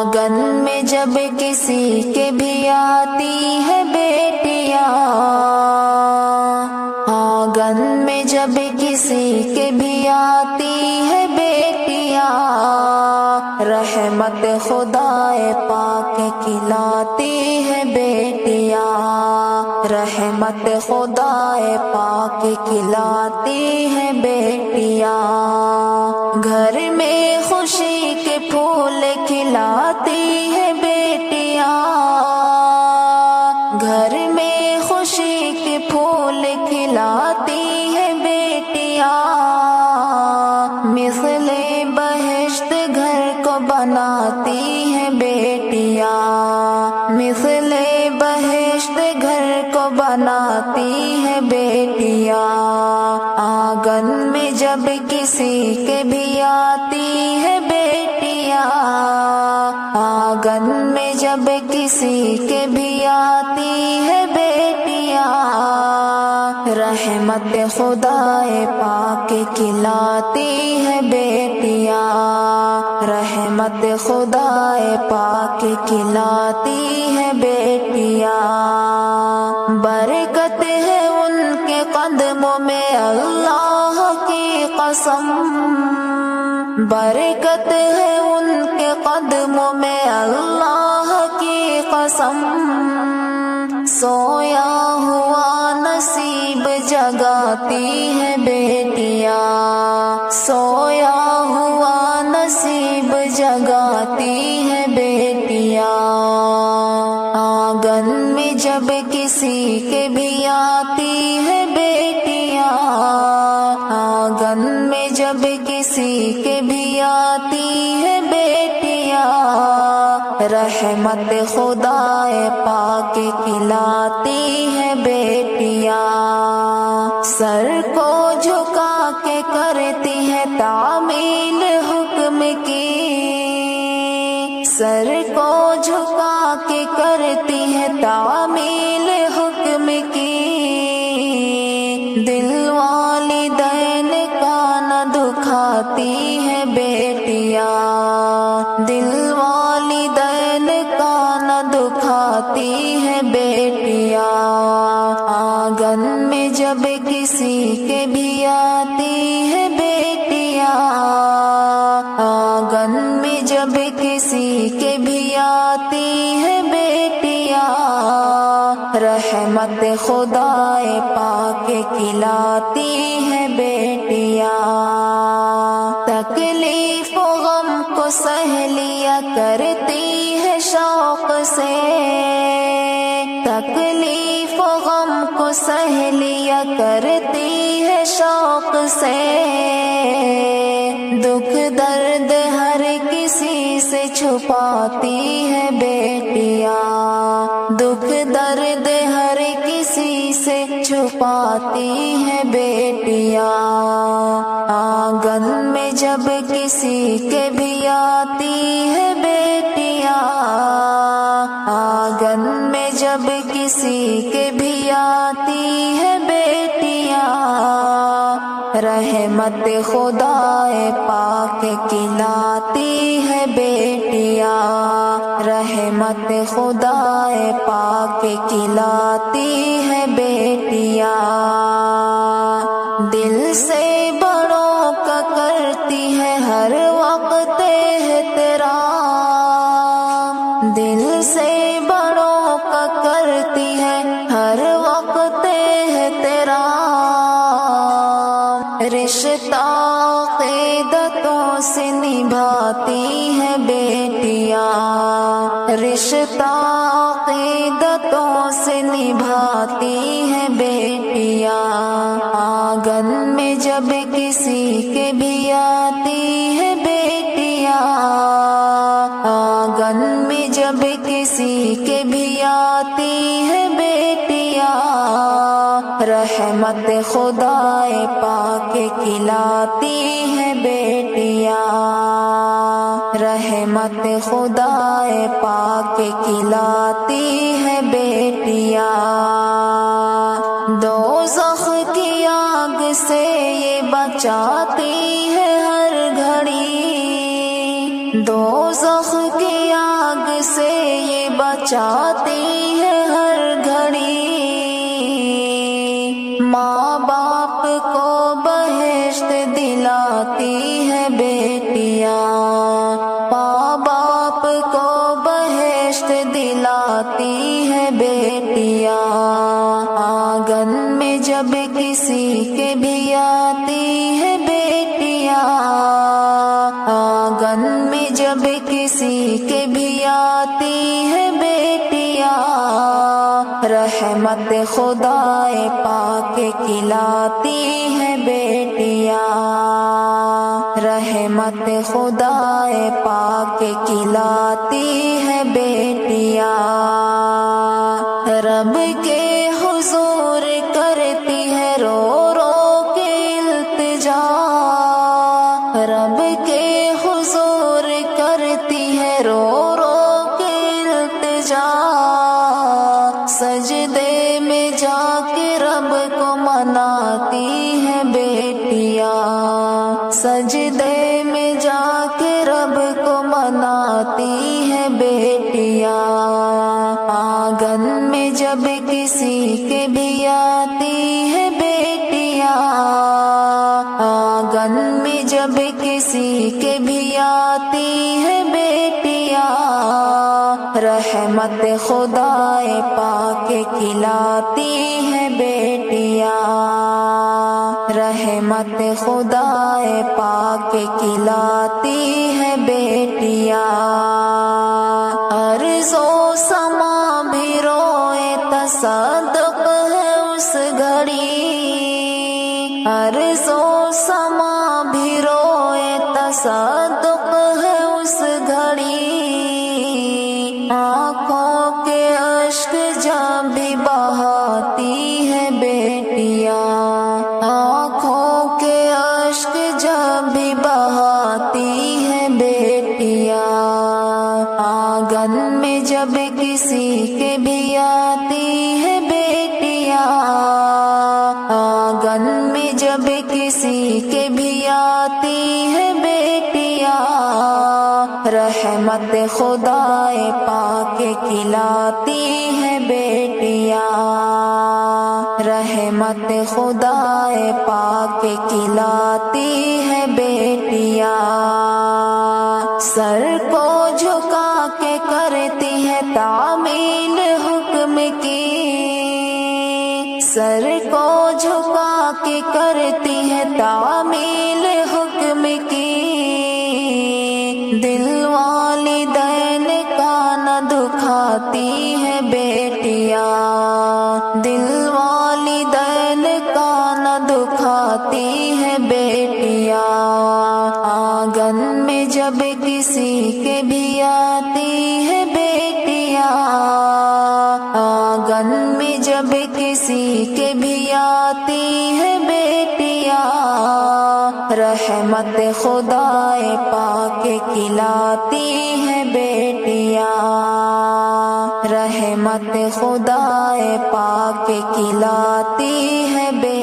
آنگن میں جب کسی کے بھی آتی ہے بیٹیاں، آنگن میں جب کسی کے بھی آتی ہے بیٹیاں، رحمت خدائے پاک کھلاتی ہے بیٹیاں، رحمت خدائے پاک کھلاتی ہے بیٹیاں، گھر میں خوشی کے پھول کھلاتی ہے بیٹیاں، گھر میں خوشی کے پھول کھلاتی ہے بیٹیاں، مثل بہشت گھر کو بناتی ہے بیٹیاں، مثل بہشت گھر کو بناتی ہے بیٹیاں، آنگن میں جب کسی کے بھی آتی ہے بیٹیاں، آنگن میں جب کسی کے بھی آتی ہے بیٹیاں، رحمت خدائے پاک کھلاتی ہے بیٹیاں، رحمت خدائے پاک کھلاتی ہے بیٹیاں، برکت ہے ان کے قدموں میں اللہ کی قسم، برکت ہے ان کے قدموں میں اللہ کی قسم، سویا ہوا نصیب جگاتی ہے بیٹیاں، سویا ہوا نصیب جگاتی ہے بیٹیاں، آنگن میں جب کسی کے بھی آتی ہے بیٹیاں، آنگن میں جب کسی کے بھی آتی ہے بیٹیاں، رحمت خدائے پاک کھلاتی ہے بیٹیاں، سر کو جھکا کے کرتی ہے تعمیل حکم کی، سر کو جھکا کے کرتی ہے تعمیل حکم کی، دل والدین کا نہ دکھاتی ہے بیٹیاں، دل والدین کا نہ دکھاتی ہے بیٹیاں، آنگن میں جب کسی کے بھی آتی ہے بیٹیاں، آنگن میں جب کسی کے بھی آتی ہے بیٹیاں، رحمت خدائے پاک کھلاتی ہے بیٹیاں، تکلیف و غم کو سہ لیا کرتی ہے شوق سے، تکلیف و غم کو سہ لیا کرتی ہے شوق سے، دکھ درد ہر کسی سے چھپاتی ہے بیٹیاں، دکھ درد ہر کسی سے چھپاتی ہے بیٹیاں، آنگن میں جب کسی کے بھی آتی ہے بیٹیاں، آنگن میں جب کسی کے بھی آتی ہے بیٹیاں، رحمت خدائے پاک کھلاتی ہے بیٹیاں، رحمت خدائے پاک کھلاتی ہے بیٹیاں، دل سے بڑوں کا کرتی ہے ہر وقت احترام، دل سے بڑوں کا کرتی ہے ہر وقت احترام، رشتہ عقیدتوں سے نبھاتی ہے بیٹیاں، رشتہ عقیدتوں سے نبھاتی ہے بیٹیاں، آنگن میں جب کسی کے بھی آتی ہے بیٹیاں، آنگن میں جب کسی کے بھی آتی ہے بیٹیاں، رحمت خدائے پاک کھلاتی ہے بیٹیاں، رحمت خدائے پاک کھلاتی ہے بیٹیاں، دوزخ کی آگ سے یہ بچاتی ہے ہر گھڑی، دوزخ کی آگ بچاتی ہے ہر گھڑی، ماں باپ کو بہشت دلاتی ہے بیٹیاں، ماں باپ کو بہشت دلاتی ہے بیٹیاں، آنگن میں جب کسی کے بھی آتی ہے بیٹیاں، آنگن میں جب کسی کے بھی آتی ہے بیٹیاں، رحمت خدائے پاک کھلاتی ہے بیٹیاں، رحمت خدائے پاک کھلاتی ہے بیٹیاں، رب کے حضور کرتی ہے رو رو کے التجا، رب کے حضور کرتی ہے رو رو کے التجا، سجدے میں جا کے رب کو مناتی ہے بیٹیاں، سجدے میں جا کے رب کو مناتی ہے بیٹیاں، آنگن میں جب کسی کے بھی آتی ہے بیٹیاں، آنگن میں جب کسی کے بھی آتی ہے بیٹیاں، رحمت خدائے پاک کھلاتی ہے بیٹیاں، رحمت خدائے پاک کھلاتی ہے بیٹیاں، ارض و سما بھی روئے تصدق ہے اس گھڑی، ارض و سما بھی روئے تصدق ہے اس گھڑی، آنکھوں کے اشک جب بھی بہاتی ہے بیٹیاں، آنکھوں کے اشک جب بھی بہاتی ہے بیٹیاں، آنگن میں جب کسی کے بھی آتی ہے بیٹیاں، آنگن میں جب کسی کے بھی آتی ہے بیٹیاں، رحمت خدائے پاک کھلاتی ہے بیٹیاں، رحمت خدائے پاک کھلاتی ہے بیٹیاں، سر کو جھکا کے کرتی ہے تعمیل حکم کی، سر کو جھکا کے کرتی ہے تعمیل حکم کی، دل والدین کا نہ دکھاتی ہے بیٹیاں، دل والدین کا نہ دکھاتی ہے بیٹیاں، آنگن میں جب کسی کے بھی آتی ہے بیٹیاں، آنگن میں جب کسی کے بھی آتی ہے بیٹیاں، رحمت خدائے پاک کھلاتی ہے بیٹیاں، رحمت خدائے پاک کھلاتی ہے بیٹیاں۔